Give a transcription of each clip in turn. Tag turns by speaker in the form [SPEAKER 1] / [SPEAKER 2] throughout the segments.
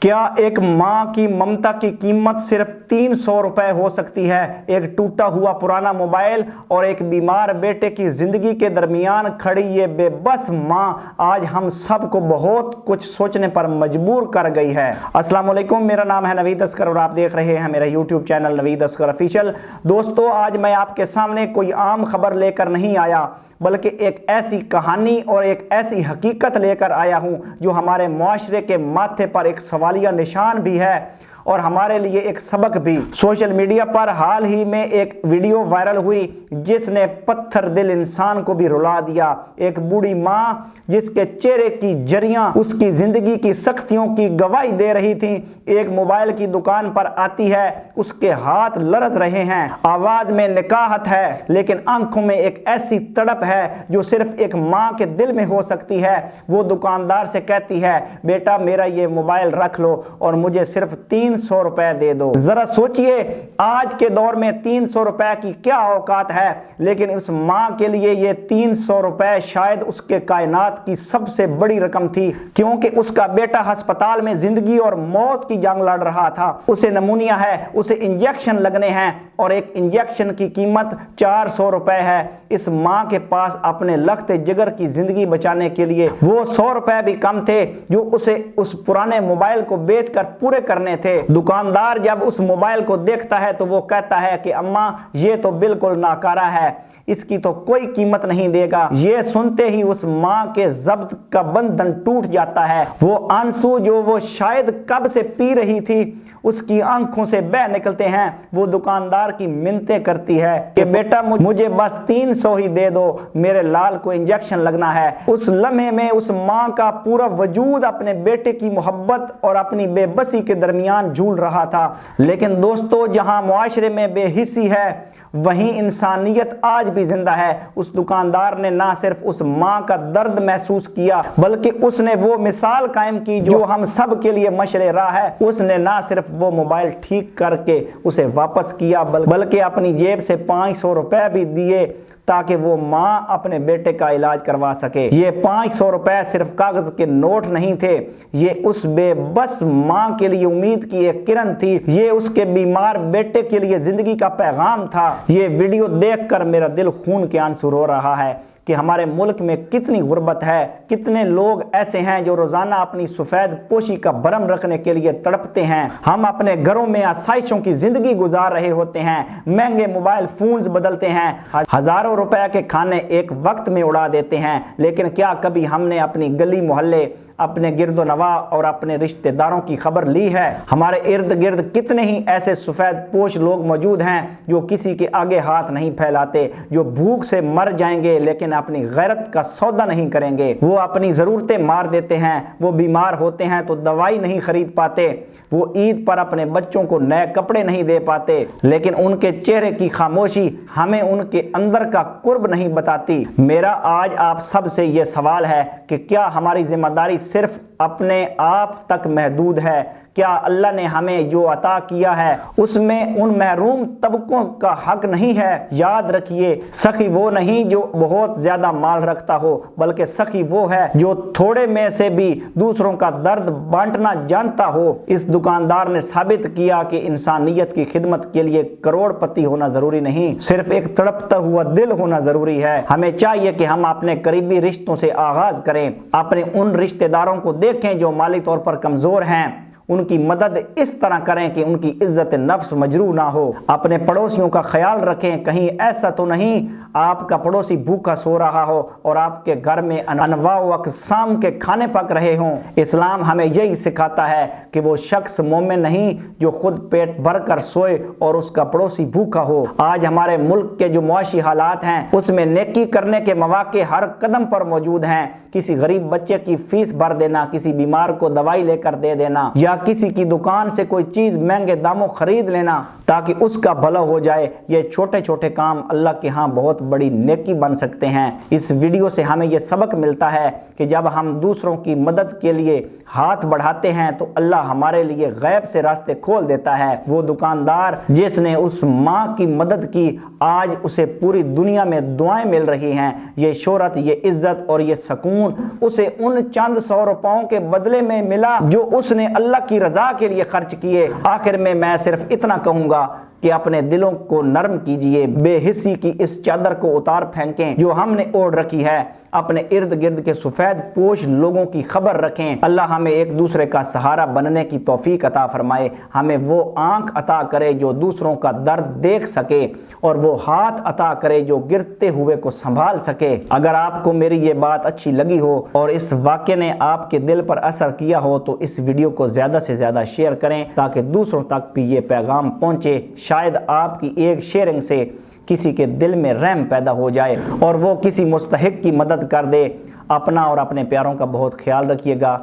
[SPEAKER 1] क्या एक माँ की ममता की कीमत सिर्फ 300 रुपए हो सकती है? एक टूटा हुआ पुराना मोबाइल और एक बीमार बेटे की जिंदगी के दरमियान खड़ी ये बेबस माँ आज हम सबको बहुत कुछ सोचने पर मजबूर कर गई है। अस्सलाम वालेकुम, मेरा नाम है नवीद अस्कर और आप देख रहे हैं मेरा YouTube channel Naveed Oscar official. दोस्तों, आज मैं आपके सामने कोई आम खबर लेकर नहीं आया, बल्कि एक ऐसी कहानी और एक ऐसी हकीकत लेकर आया हूं जो हमारे मुआशरे के माथे पर एक सवालिया निशान भी है और हमारे लिए एक सबक भी। सोशल मीडिया पर हाल ही में एक वीडियो वायरल हुई जिसने पत्थर दिल इंसान को भी रुला दिया। एक बूढ़ी माँ जिसके चेहरे की जरियां उसकी जिंदगी की सख्तियों की गवाही दे रही थी, एक मोबाइल की दुकान पर आती है, उसके हाथ लरज रहे हैं, आवाज में निकाहत है, लेकिन आंखों में एक ऐसी तड़प है जो सिर्फ एक माँ के दिल में हो सकती है। वो दुकानदार से कहती है, बेटा मेरा ये मोबाइल रख लो और मुझे सिर्फ 300 रुपए दे दो। जरा सोचिए, आज के दौर में 300 रुपए की क्या औकात है, लेकिन उस माँ के लिए ये 300 रुपए शायद उसके कायनात की सबसे बड़ी रकम थी, क्योंकि उसका बेटा अस्पताल में जिंदगी और मौत की जंग लड़ रहा था। उसे नमूनिया है, उसे इंजेक्शन लगने हैं और एक इंजेक्शन की कीमत 400 रुपए है। इस माँ के पास अपने लखते जिगर की जिंदगी बचाने के लिए वो 100 रुपए भी कम थे जो उसे उस पुराने मोबाइल को बेचकर पूरे करने थे। दुकानदार जब उस मोबाइल को देखता है तो वो कहता है कि अम्मा ये तो बिल्कुल नाकारा है, इसकी तो कोई कीमत नहीं देगा। ये सुनते ही उस माँ के जब्त का बंधन टूट जाता है। वो आंसू जो वो शायद कब से पी रही थी उसकी आंखों से बह निकलते हैं। वो दुकानदार की मिन्नतें करती है कि बेटा मुझे बस 300 ही दे दो, मेरे लाल को इंजेक्शन लगना है। उस लम्हे में उस माँ का पूरा वजूद अपने बेटे की मोहब्बत और अपनी बेबसी के दरमियान झूल रहा था। लेकिन दोस्तों, जहां मुआशरे में बेहिसी है वहीं इंसानियत आज भी जिंदा है। उस दुकानदार ने ना सिर्फ उस माँ का दर्द महसूस किया, बल्कि उसने वो मिसाल कायम की जो हम सब के लिए मशरे राह है। उसने ना सिर्फ वो मोबाइल ठीक करके उसे वापस किया, बल्कि अपनी जेब से 500 रुपए भी दिए ताकि वो माँ अपने बेटे का इलाज करवा सके। ये 500 रुपए सिर्फ कागज के नोट नहीं थे, ये उस बेबस माँ के लिए उम्मीद की एक किरण थी। ये उसके बीमार बेटे के लिए जिंदगी का पैगाम था। ये वीडियो देखकर मेरा दिल खून के आंसू रो रहा है कि हमारे मुल्क में कितनी गुर्बत है, कितने लोग ऐसे हैं जो रोजाना अपनी सफेद पोशी का भरम रखने के लिए तड़पते हैं। हम अपने घरों में आसाइशों की जिंदगी गुजार रहे होते हैं, महंगे मोबाइल फोन्स बदलते हैं, हजारों रुपए के खाने एक वक्त में उड़ा देते हैं, लेकिन क्या कभी हमने अपनी गली मोहल्ले, अपने गिरदो नवा और अपने रिश्तेदारों की खबर ली है? हमारे इर्द गिर्द कितने ही ऐसे सफेद पोश लोग मौजूद हैं जो किसी के आगे हाथ नहीं फैलाते, जो भूख से मर जाएंगे लेकिन अपनी गैरत का सौदा नहीं करेंगे। वो अपनी जरूरतें मार देते हैं, वो बीमार होते हैं तो दवाई नहीं खरीद पाते, वो ईद पर अपने बच्चों को नए कपड़े नहीं दे पाते, लेकिन उनके चेहरे की खामोशी हमें उनके अंदर का कुर्ब नहीं बताती। मेरा आज आप सब से ये सवाल है कि क्या हमारी जिम्मेदारी सिर्फ अपने आप तक महदूद है? क्या अल्लाह ने हमें जो अता किया है उसमें उन महरूम तबकों का हक नहीं है? याद रखिए, सखी वो नहीं जो बहुत ज्यादा माल रखता हो, बल्कि सखी वो है जो थोड़े में से भी दूसरों का दर्द बांटना जानता हो। इस दुकानदार ने साबित किया कि इंसानियत की खिदमत के लिए करोड़पति होना जरूरी नहीं, सिर्फ एक तड़पता हुआ दिल होना जरूरी है। हमें चाहिए कि हम अपने करीबी रिश्तों से आगाज करें, अपने उन रिश्तेदारों को देखें जो माली तौर पर कमजोर हैं, उनकी मदद इस तरह करें कि उनकी इज्जत नफ्स मजरू ना हो। अपने पड़ोसियों का ख्याल रखें, कहीं ऐसा तो नहीं आपका पड़ोसी भूखा सो रहा हो और आपके घर में अनवा अक़साम के खाने पक रहे हों। इस्लाम हमें यही सिखाता है कि वो शख्स मोमिन नहीं जो खुद पेट भर कर सोए और उसका पड़ोसी भूखा हो। आज हमारे मुल्क के जो मुआशी हालात हैं उसमें नेकी करने के मौके हर कदम पर मौजूद हैं। किसी गरीब बच्चे की फीस भर देना, किसी बीमार को दवाई लेकर दे देना, या किसी की दुकान से कोई चीज महंगे दामों खरीद लेना ताकि उसका भला हो जाए, ये छोटे छोटे काम अल्लाह के यहाँ बहुत बड़ी नेकी बन सकते हैं। इस वीडियो से हमें यह सबक मिलता है कि जब हम दूसरों की मदद के लिए ہاتھ بڑھاتے ہیں تو اللہ ہمارے لیے غیب سے راستے کھول دیتا ہے۔ وہ دکاندار جس نے اس ماں کی مدد کی، آج اسے پوری دنیا میں دعائیں مل رہی ہیں۔ یہ شہرت، یہ عزت اور یہ سکون اسے ان چند 100 روپوں کے بدلے میں ملا جو اس نے اللہ کی رضا کے لیے خرچ کیے۔ آخر میں صرف اتنا کہوں گا کہ اپنے دلوں کو نرم کیجئے، بے حسی کی اس چادر کو اتار پھینکیں جو ہم نے اوڑھ رکھی ہے، اپنے ارد گرد کے سفید پوش لوگوں کی خبر رکھیں۔ اللہ ہمیں ایک دوسرے کا سہارا بننے کی توفیق عطا فرمائے، ہمیں وہ آنکھ عطا کرے جو دوسروں کا درد دیکھ سکے، اور وہ ہاتھ عطا کرے جو گرتے ہوئے کو سنبھال سکے۔ اگر آپ کو میری یہ بات اچھی لگی ہو اور اس واقعے نے آپ کے دل پر اثر کیا ہو تو اس ویڈیو کو زیادہ سے زیادہ شیئر کریں تاکہ دوسروں تک بھی یہ پیغام پہنچے۔ شاید آپ کی ایک شیئرنگ سے کسی کے دل میں رحم پیدا ہو جائے اور وہ کسی مستحق کی مدد کر دے۔ اپنا اور اپنے پیاروں کا بہت خیال رکھیے گا۔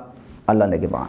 [SPEAKER 1] اللہ نگہبان۔